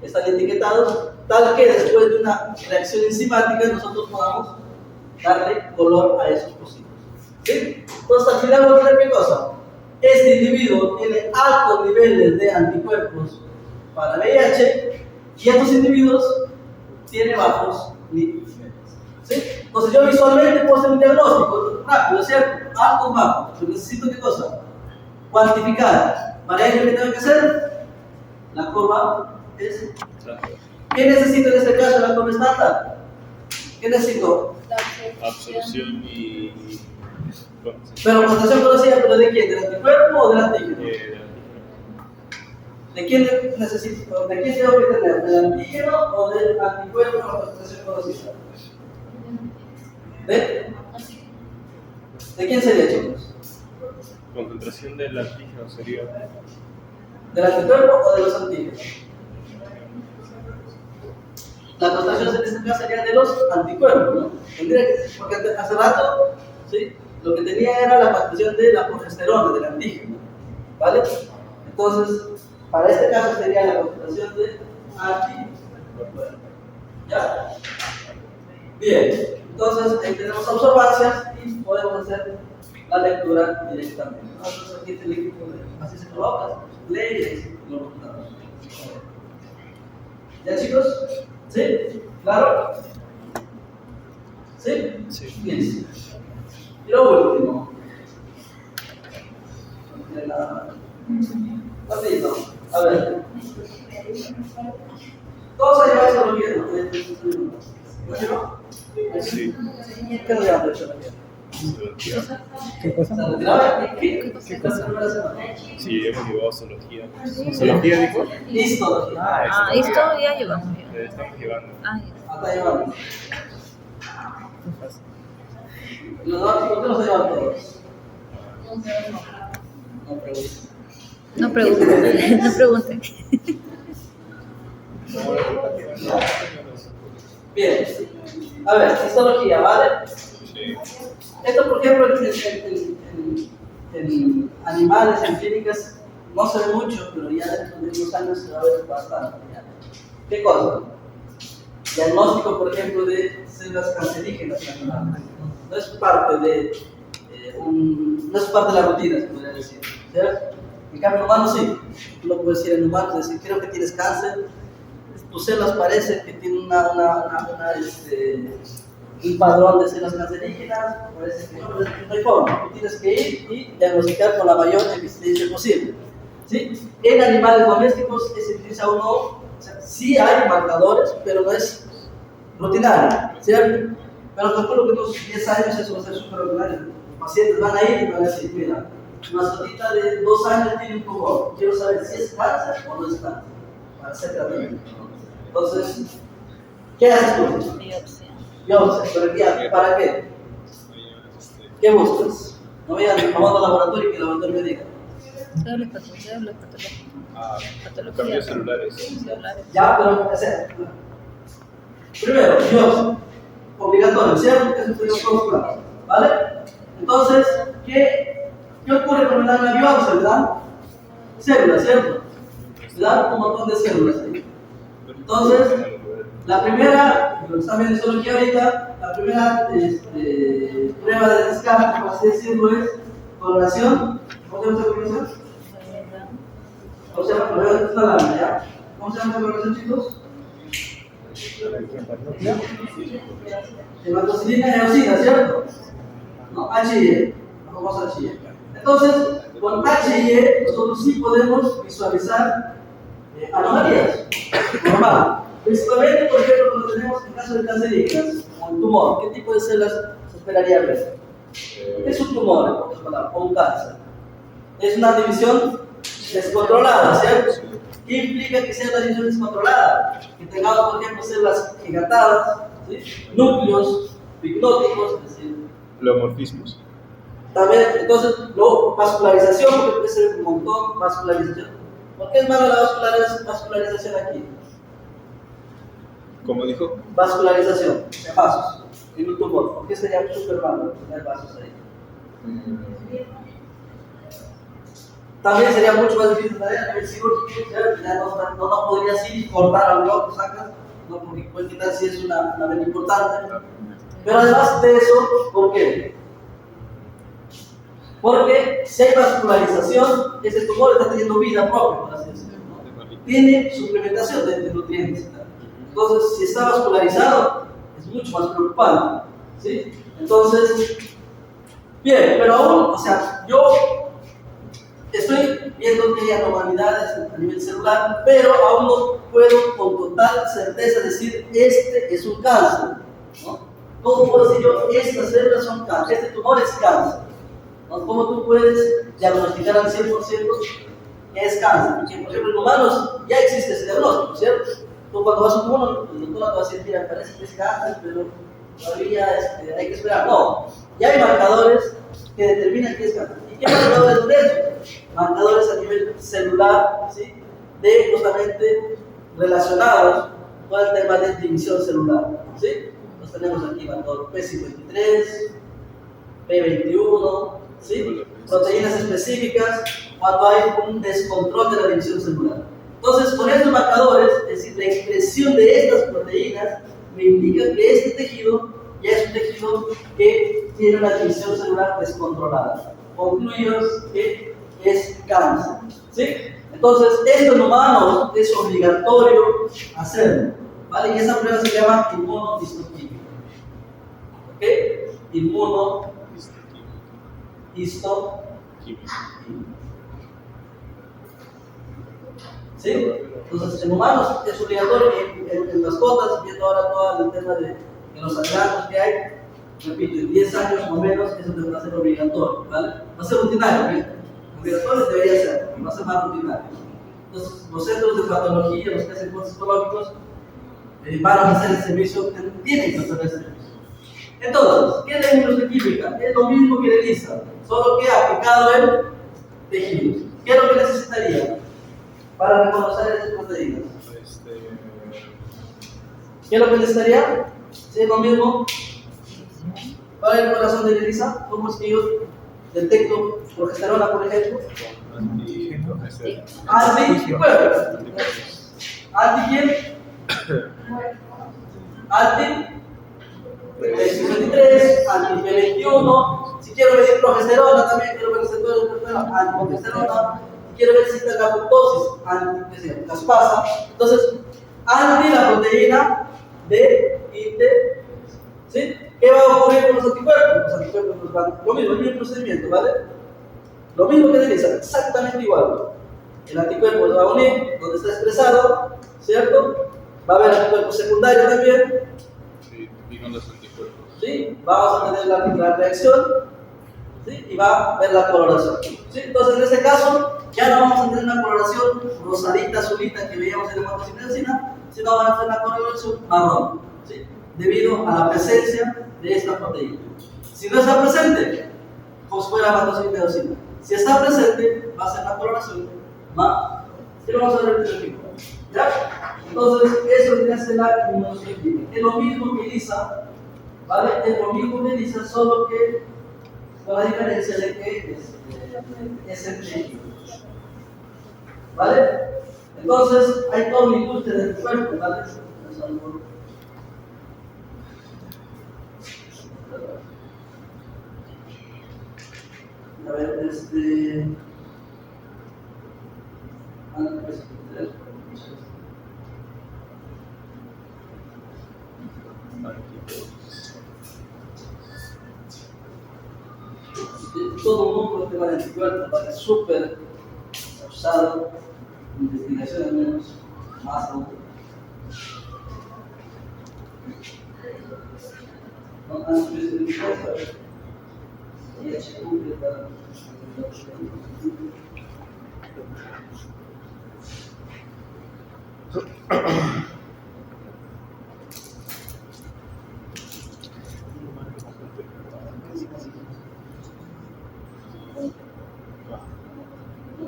están etiquetados, tal que después de una reacción enzimática nosotros podamos darle color a esos pocitos. ¿Sí? Entonces al final vamos a ver qué cosa. Este individuo tiene altos niveles de anticuerpos para VIH y estos individuos tienen bajos niveles. ¿Sí? Entonces yo visualmente puedo hacer un diagnóstico rápido, ¿cierto? Altos, bajos. Pero necesito qué cosa? Cuantificar. Para ello, ¿qué tengo que hacer? La curva es. ¿Qué necesito en este caso? La curva estándar. ¿Qué necesito? Absorción y. Pero concentración conocida, ¿pero de quién? ¿Del anticuerpo o del antígeno? ¿De quién necesito? ¿De quién tengo que tener? ¿Del antígeno o del anticuerpo con la concentración conocida? ¿De quién sería, chicos? Concentración del antígeno sería. ¿Del anticuerpo o de los antígenos? La concentración en este caso sería de los anticuerpos, ¿no? Porque hace rato, ¿sí? Lo que tenía era la concentración de la progesterona, del antígeno, ¿vale? Entonces, para este caso sería la concentración de anticuerpos. ¿Ya? Bien, entonces ahí tenemos observancias y podemos hacer la lectura directamente. Entonces aquí está el equipo, así se coloca, leyes y los resultados. ¿Ya, chicos? ¿Sí? ¿Claro? ¿Sí? Sí. Bien. Y lo último. No tiene nada más. Rapidito. A ver. Todos allá eso lo vieron. ¿No llegó? Sí. ¿Qué nos llama de hecho la vida? ¿Qué cosa? ¿Se retiraba? ¿Qué? ¿Qué cosa? Sí, hemos llevado zoología. ¿Zoología dijo? Listo. Esto ya llevamos. Estamos llevando. Hasta llevamos. Los dos, ¿por qué los llevan todos? No pregunten. No pregunten. Bien. A ver, histología, ¿vale? Sí. Esto, por ejemplo, en animales, en clínicas, no se ve mucho, pero ya dentro de unos años se va a ver bastante. ¿Ya? ¿Qué cosa? Diagnóstico, por ejemplo, de células cancerígenas en animales. No es parte de no es parte de la rutina, se podría decir. ¿Cierto? En cambio, en humanos sí. Tú lo puedes decir en humanos, decir, creo que tienes cáncer. Tus células parece que tienen un padrón de células cancerígenas, parece que no hay forma. Tú tienes que ir y diagnosticar con la mayor eficiencia posible. ¿Sí? En animales domésticos se utiliza uno, o sea, sí hay marcadores, pero no es rutinario, ¿cierto? Pero calculo que en unos 10 años eso va a ser súper rutinario. Los pacientes van a ir y van a decir, mira, una solita de 2 años tiene un tumor, quiero saber si es cáncer o no es cáncer, para hacer tratamiento. Entonces, ¿qué haces tú? Biopsia, ¿para qué? ¿Qué buscas? No vayan a al laboratorio y que el laboratorio me diga. Cambios celulares. Ya, pero o sea, primero, biopsia, obligatorio, ¿cierto? Es un estudio claro, ¿vale? Entonces, ¿qué ocurre con la biopsia? Le dan células, ¿cierto? Le dan un montón de células ahí. Entonces, la primera, lo que está viendo histología ahorita, la primera prueba de descarte, por así decirlo, es coloración. ¿Cómo se llama esa coloración? ¿Cómo se llama? Lo veo en la lámina, ¿ya? ¿Cómo se llama esa coloración, chicos? Hematocilina y eosina, ¿cierto? No, HIE. Vamos a HIE. Entonces, con HIE nosotros sí podemos visualizar anomalías. Normal. Principalmente, por ejemplo, cuando tenemos el caso de cancerígenas, como el tumor, ¿qué tipo de células se esperaría ver? Es un tumor, en otras palabras, o un cáncer. Es una división descontrolada, ¿cierto? ¿Qué implica que sea una división descontrolada? Que tengamos, por ejemplo, células gigantadas, ¿sí? Núcleos picnóticos, es decir, Pleomorfismos. también, entonces, luego, vascularización, porque puede ser un montón, vascularización. ¿Por qué es mala la vascularización aquí? ¿Cómo dijo? Vascularización de vasos en un tumor. ¿Por qué sería súper malo tener vasos ahí? También sería mucho más difícil a nivel cirúrgico, ya no podrías ir y cortar algo, lo sacas, ¿no? Porque puede quitar si es una vena importante. Pero además de eso, ¿por qué? Porque si hay vascularización, ese tumor está teniendo vida propia, por así decirlo, ¿no? Tiene suplementación de nutrientes. Entonces, si está vascularizado, es mucho más preocupante, ¿sí? Entonces, bien, pero aún, o sea, yo estoy viendo que hay anormalidades a nivel celular, pero aún no puedo con total certeza decir, este es un cáncer, ¿no? ¿Cómo puedo decir yo, estas células son cáncer, este tumor es cáncer? ¿No? ¿Cómo tú puedes diagnosticar al 100% que es cáncer? Porque, por ejemplo, en humanos ya existe ese diagnóstico, ¿cierto? Tú cuando vas a un humano, el doctor no te va a decir, mira, parece que es cáncer, pero todavía hay que esperar. No, ya hay marcadores que determinan que es cáncer. ¿Y qué marcadores son esos? Marcadores a nivel celular, ¿sí? De justamente relacionados con el tema de división celular, ¿sí? Los tenemos aquí, marcador P53, P21, ¿sí? Proteínas específicas cuando hay un descontrol de la división celular. Entonces, con estos marcadores, es decir, la expresión de estas proteínas me indica que este tejido ya es un tejido que tiene una división celular descontrolada. Concluyo que es cáncer, ¿sí? Entonces, esto en humanos es obligatorio hacerlo, ¿vale? Y esa prueba se llama inmunohistoquímica, ¿ok? Inmunohistoquímica, ¿sí? Entonces, en humanos es obligatorio y en mascotas, viendo ahora todo el tema de los hallazgos que hay, repito, en 10 años o menos, eso va a ser obligatorio, ¿vale? Va a ser rutinario, ¿eh? Obligatorio debería ser, va a ser más rutinario. Entonces, los centros de patología, los que hacen cosas psicológicos, van a hacer el servicio, tienen que hacer el servicio. Entonces, ¿qué es la inmunohistoquímica? Es lo mismo que la ELISA, solo que aplicado en tejidos. ¿Qué es lo que necesitaría para reconocer esas proteínas? ¿Qué es lo que necesitaría? ¿Sí es lo mismo? Para el corazón de ELISA, ¿cómo es que yo detecto progesterona, por ejemplo? Anticuerpos. ¿Anti quién? Anti-23, anti-21. Si quiero medir progesterona, también quiero ver si anti-progesterona. Si quiero ver si está la apoptosis, anti-caspasa. Entonces, anti la proteína de INTE, ¿sí? ¿Qué va a ocurrir con los anticuerpos? Los anticuerpos van lo mismo, el mismo procedimiento, ¿vale? Lo mismo que realiza, exactamente igual. El anticuerpo se va a unir donde está expresado, ¿cierto? Va a haber anticuerpo secundario también. Sí, fijan los anticuerpos. ¿Sí? Vamos a tener la reacción, ¿sí? Y va a haber la coloración. ¿Sí? Entonces, en este caso, ya no vamos a tener una coloración rosadita, azulita que veíamos en la hematoxinina, sino vamos a tener una coloración marrón, ¿sí? Debido a la presencia de esta proteína. Si no está presente, como si fuera hematoxinina. Si está presente, va a ser la coloración marrón. ¿Sí? Vamos a ver el ejemplo. ¿Ya? Entonces, eso tiene que ser la inmunohistoquímica. Es lo mismo que ELISA, ¿vale? Es lo mismo que ELISA, solo que con la diferencia de que es el tejido. ¿Vale? Entonces, hay toda una industria del cuerpo, ¿vale? A ver, todo el mundo que va en el cuerpo va a ser súper usado, investigación al menos, más aún. No tan específicas, y es pública.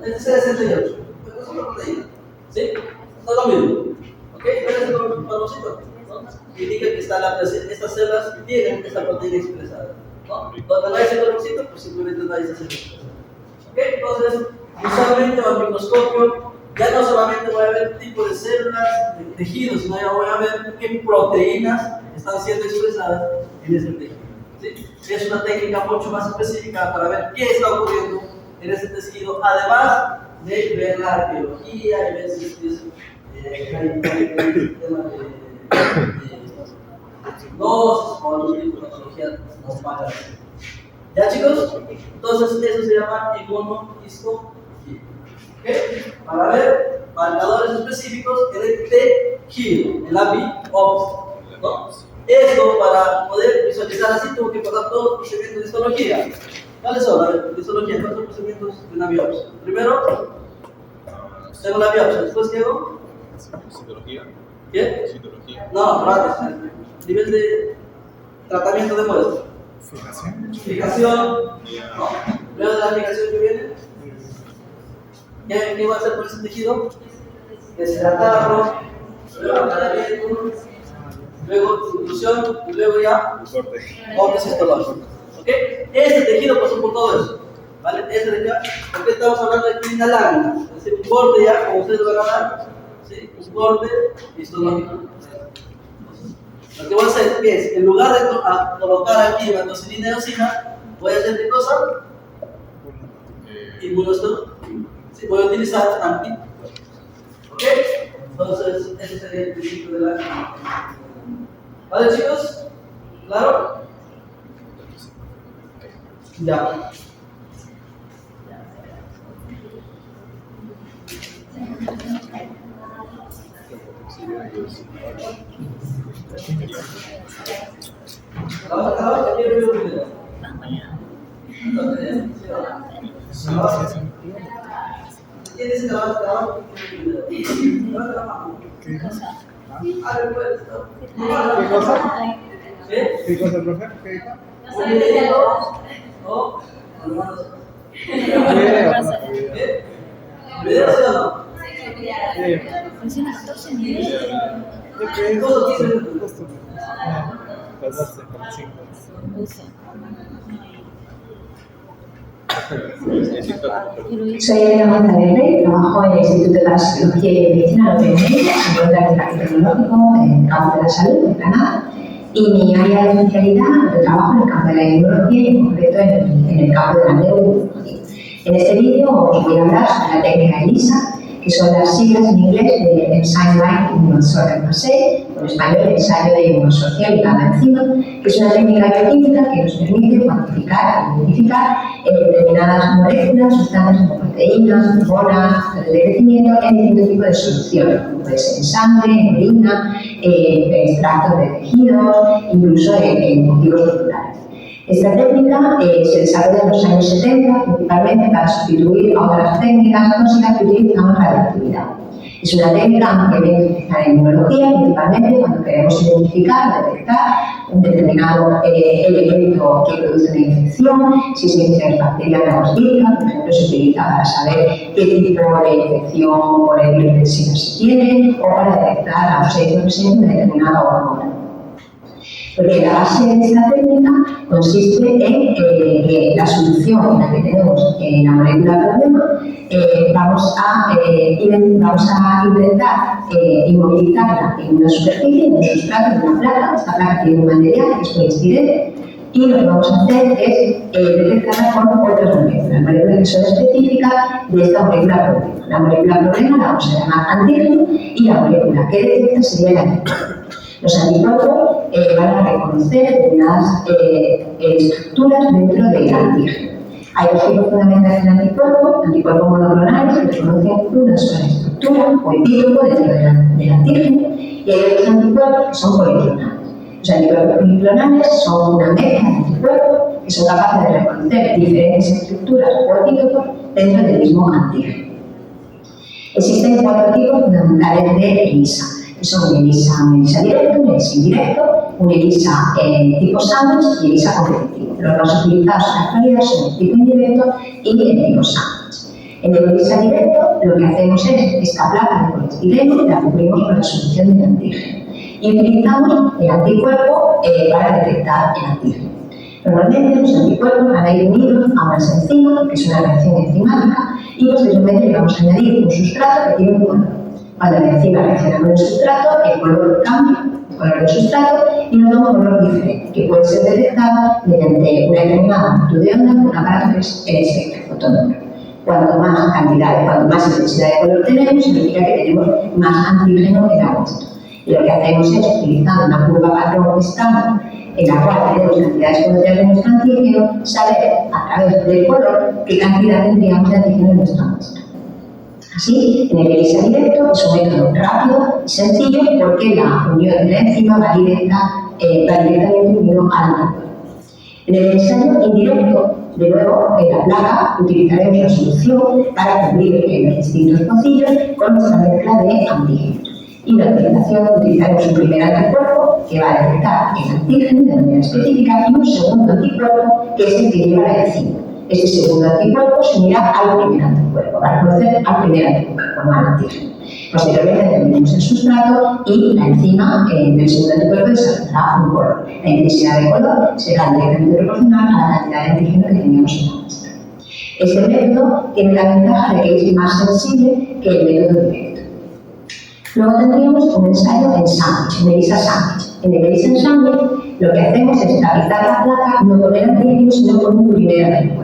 Es 68, pero es una proteína, ¿sí? No es lo mismo, ¿ok? Pero es el colorcito, ¿no? Indica que estas células tienen esta proteína expresada, ¿no? Donde no hay ese colorcito, pues simplemente no hay esa célula. ¿Ok? Entonces, Visualmente o al microscopio, ya no solamente voy a ver tipo de células, de tejidos, sino ya voy a ver qué proteínas están siendo expresadas en ese tejido. ¿Sí? Es una técnica mucho más específica para ver qué está ocurriendo en ese tejido, además de ver la arqueología y ver si es hay tema de dosis o algún tipo de patología normal. ¿Ya, chicos? Entonces eso se llama inmunohistología. ¿Okay? Para ver marcadores específicos en el tejido, en la biopsia, ¿no? Esto para poder visualizar así tengo que pasar todos los procedimientos de histología. ¿Cuáles son? A ver, histología, ¿cuáles son los procedimientos de una biopsia? Primero, tengo la biopsia, después ¿qué hago? Citología. ¿Qué? Citología. No, pero antes, nivel de tratamiento de muestra. Fijación. ¿No? Luego de la fijación que viene, ¿qué va a hacer con ese tejido? Deshidratarlo, luego aclaramiento, luego inclusión y luego ya cortes histológicos. ¿Ok? Este tejido pasó por todo eso. ¿Vale? Este de acá, porque estamos hablando de una lámina. Es decir, un corte ya, como ustedes van a ver, ¿sí? Un corte histológico. Lo que voy a hacer es, en lugar de colocar aquí la toxilina y eosina, voy a hacer ¿qué cosa? Inmunohistología. Sí, voy a utilizar anti. ¿Ok? Entonces, ese sería el principio de la... ¿Vale, chicos? ¿Claro? Ya. ¿Vamos a acabar? ¿Qué quiero ver un video? ¿Quién dice que la vas a acabar? ¿Qué cosa? A ver, pues. ¿Qué cosa? ¿Qué? ¿Qué cosa, profe? ¿Qué dijo? ¿Un video? ¿O? ¿Qué? ¿Video sí o no? Funciona 14 niveles. ¿Qué Todo es? tiene- Pasaste por 5. Uso. Soy Elena González, trabajo en el Instituto de Parasitología y Medicina de la UPN, se encuentra en el Parque Tecnológico, en el campo de la salud, en Granada. Y mi área de especialidad, de trabajo en el campo de la inmunología y en concreto en el campo de la neuroinmunología. En este vídeo os voy a hablar sobre la técnica ELISA, que son las siglas en inglés de Enzyme Like Immunosorption Assay, o en español ensayo de inmunosorción ligada a enzima, que es una técnica bioquímica que nos permite cuantificar e identificar determinadas moléculas, sustancias como proteínas, hormonas, factores de crecimiento en distintos tipos de soluciones, como puede ser en sangre, en orina, en extractos de tejidos, incluso en cultivos celulares. Esta técnica se desarrolla en los años 70, principalmente para sustituir a otras técnicas clásicas que utilizamos para la actividad. Es una técnica ampliamente utilizada en inmunología, principalmente cuando queremos identificar o detectar un determinado elemento que produce una infección, si es una infección bacteriana o vírica, por ejemplo, se utiliza para saber qué tipo de infección por el virus del SIDA se tiene, o para detectar la ausencia de una determinada hormona. Porque la base de esta técnica consiste en que la solución en la que tenemos la molécula problema vamos a intentar inmovilizarla en una superficie, en un sustrato, en una placa. Esta placa tiene un material que es poliestireno y lo que vamos a hacer es detectarla con otras moléculas que son específicas de esta molécula problema. La molécula problema la vamos a llamar antígeno y la molécula que detecta sería el antígeno. Los anticuerpos van a reconocer determinadas estructuras dentro del antígeno. Hay dos tipos fundamentales de anticuerpos monoclonales que reconocen una sola estructura o epítopo dentro del antígeno, y hay otros anticuerpos que son policlonales. Los anticuerpos policlonales son una mezcla de anticuerpos que son capaces de reconocer diferentes estructuras o epítopos dentro del mismo antígeno. Existen cuatro tipos fundamentales de ELISA. Son un ELISA directo, un ELISA indirecto, un ELISA tipo sándwich y ELISA competitivo. Los más utilizados en la actualidad son el tipo indirecto y el tipo sándwich. En el ELISA directo lo que hacemos es esta placa de poliestireno y la cubrimos con la solución del antígeno. Y utilizamos el anticuerpo para detectar el antígeno. Normalmente los anticuerpos van a ir unidos a una enzima, que es una reacción enzimática, y posteriormente le vamos a añadir un sustrato que tiene un color. Cuando la enzima reacciona con el sustrato, el color cambia, el color del sustrato, y nos da un color diferente, que puede ser detectado mediante una determinada amplitud de onda con un aparato que es el espectrofotómetro. Cuanto más cantidad, cuanto más intensidad de color tenemos, significa que tenemos más antígeno en la muestra. Y lo que hacemos es, utilizando una curva patrón estándar, en la cual tenemos cantidades conocidas de nuestro antígeno, saber a través del color qué cantidad tendríamos de antígeno en nuestra muestra. Así, en el ELISA directo es un método rápido y sencillo porque la unión de la enzima va directamente unido al antígeno. En el ensayo indirecto, de nuevo, en la placa utilizaremos la solución para cubrir los distintos pocillos con nuestra mezcla de antígenos. Y en la utilización utilizaremos un primer anticuerpo que va a detectar el antígeno de manera específica y un segundo anticuerpo que es el que lleva la enzima. Este segundo anticuerpo se unirá al primer anticuerpo para conocer al primer anticuerpo, no al antígeno. Posteriormente tendremos el sustrato y la enzima del segundo anticuerpo desarrollará un color. La intensidad de color será directamente proporcional a la cantidad de antígeno que teníamos en la muestra. Este método tiene la ventaja de que es más sensible que el método directo. Luego tendríamos un ensayo en sándwich, en ELISA sándwich. En el ELISA sándwich lo que hacemos es estabilizar la placa no con el antígeno, sino con un primer anticuerpo.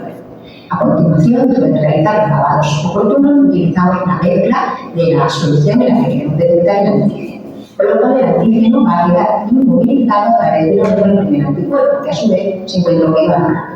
A continuación, después de realizar lavados oportunos, utilizamos la mezcla de la solución en la que queremos detectar el antígeno. Por lo cual, el antígeno va a quedar inmovilizado a través de la del primer anticuerpo, que a su vez se encuentra unido a la placa.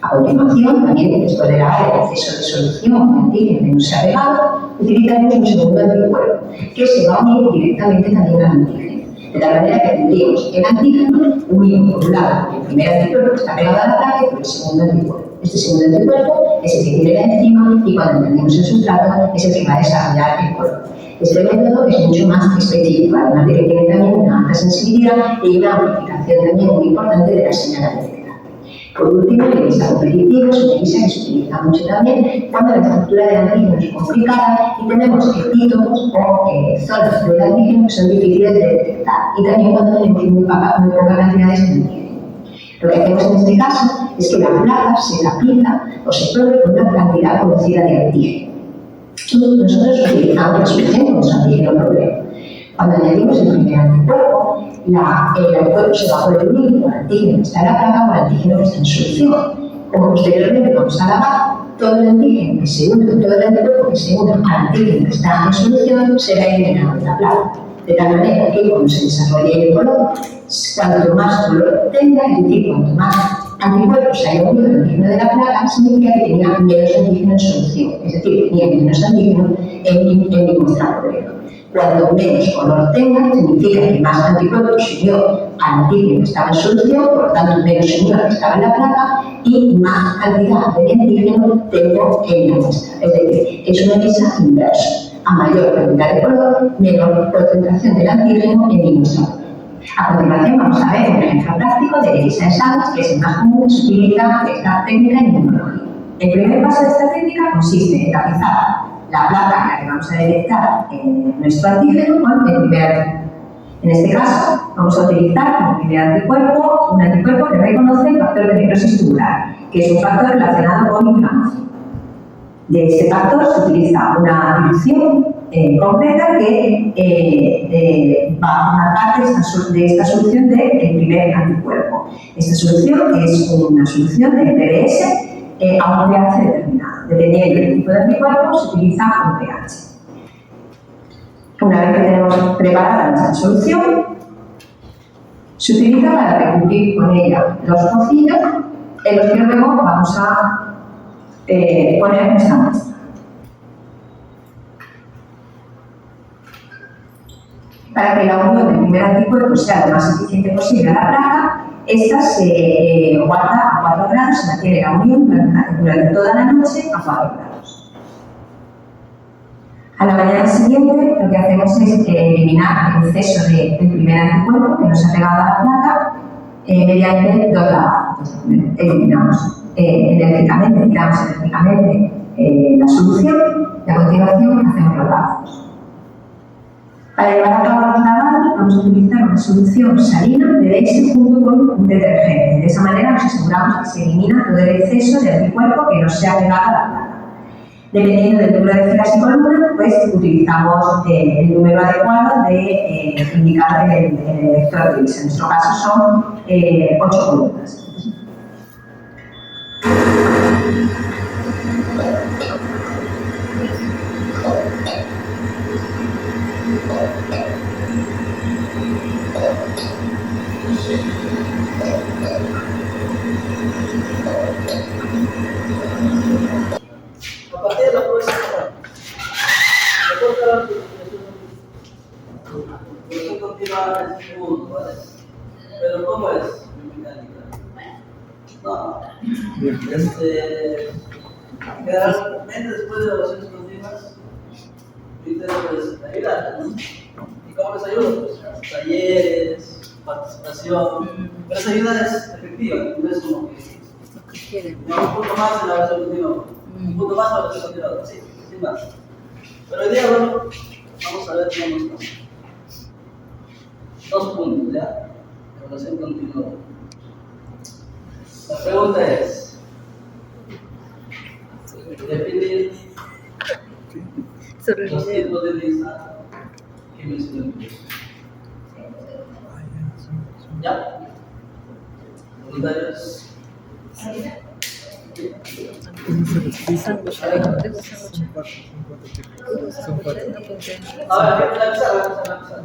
A continuación, también después de lavar el exceso de solución de antígeno que no se ha regado, utilizaremos un segundo anticuerpo, que se va a unir directamente también al antígeno. De tal manera que tendríamos el antígeno unido por un lado el primer anticuerpo que está pegado a la placa y por el segundo anticuerpo. Este segundo anticuerpo es el que tiene la enzima y cuando entendemos el sustrato es el que va a desarrollar el color. Este método es mucho más específico, además de que tiene también una alta sensibilidad y una amplificación también muy importante de la señal eléctrica. Por último, el ELISA competitivo es una ELISA que se utiliza mucho también cuando la estructura del antígeno es complicada y tenemos epítopos o zonas del antígeno que son difíciles de detectar y también cuando tenemos muy poca cantidad de antígeno. Lo que hacemos en este caso es que la placa se aplica o se pruebe con una cantidad conocida de antígeno. Y nosotros utilizamos la solución con nuestro antígeno problema. Cuando añadimos el primer anticuerpo, el anticuerpo se va a poder unir con el antígeno que está en la placa o el antígeno que está en solución. Como posteriormente vamos a lavar, todo el antígeno que se une, todo el anticuerpo que se une al antígeno que está en solución será eliminado de la placa. De tal manera que cuando se desarrolle el color, cuanto más color tenga, es decir, cuanto más anticuerpos se haya unido al antígeno de la placa, significa que tenía menos antígeno en solución, es decir, tenía menos antígeno en mi muestra problema. Cuanto menos color tenga, significa que más anticuerpos se unió al antígeno que estaba en solución, por lo tanto menos se unió al que estaba en la placa y más cantidad de antígeno tengo en la muestra. Es decir, es una ELISA inversa. A mayor cantidad de color, menor concentración del antígeno en mi muestra. A continuación vamos a ver un ejemplo práctico de ELISA en sándwich, que es el más común que se utiliza esta técnica en inmunología. El primer paso de esta técnica consiste en tapizar la placa en la que vamos a detectar nuestro antígeno con el primer anticuerpo. En este caso, vamos a utilizar como primer anticuerpo un anticuerpo que reconoce el factor de necrosis tubular, que es un factor relacionado con inflamación. De este factor se utiliza una dilución concreta que va a formar parte de esta solución del primer anticuerpo. Esta solución es una solución de PBS a un pH determinado. Dependiendo del tipo de anticuerpo, se utiliza un pH. Una vez que tenemos preparada nuestra solución, se utiliza para recubrir con ella los pocillos en los que luego vamos a poner nuestra muestra. Para que la unión del primer anticuerpo sea lo más eficiente posible a la placa, esta se guarda a 4 grados, se mantiene la unión durante toda la noche a 4 grados. A la mañana siguiente lo que hacemos es eliminar el exceso del primer anticuerpo que nos ha pegado a la placa mediante 2 lavados. Eliminamos enérgicamente, tiramos enérgicamente la solución y a continuación hacemos los lavados. Para llevar a cabo los lavados vamos a utilizar una solución salina BBS junto con un detergente. De esa manera nos aseguramos que se elimina todo el exceso de anticuerpo que no se ha pegado a la placa. Dependiendo del número de filas y columnas, pues utilizamos el número adecuado de indicado en el lector gris. En nuestro caso son 8 columnas. A partir de la próxima, eso continúa en segundo, ¿vale? Pero ¿cómo es mecánica? No. Generalmente después de evaluaciones continuas, pues ayudar, ¿no? ¿Y cómo les ayuda? Pues talleres, participación, pero esa ayuda es efectiva, no es como que un punto más en la evaluación continua, un punto más en la evaluación continua, sí, sin más. Pero hoy día, bueno, vamos a ver cómo estamos. 2 puntos, ¿ya? Evaluación continua. La pregunta es, definir los tipos de lista que mencioné. ¿Ya? ¿Comentarios? Son cuatro. Ahora, vamos a empezar.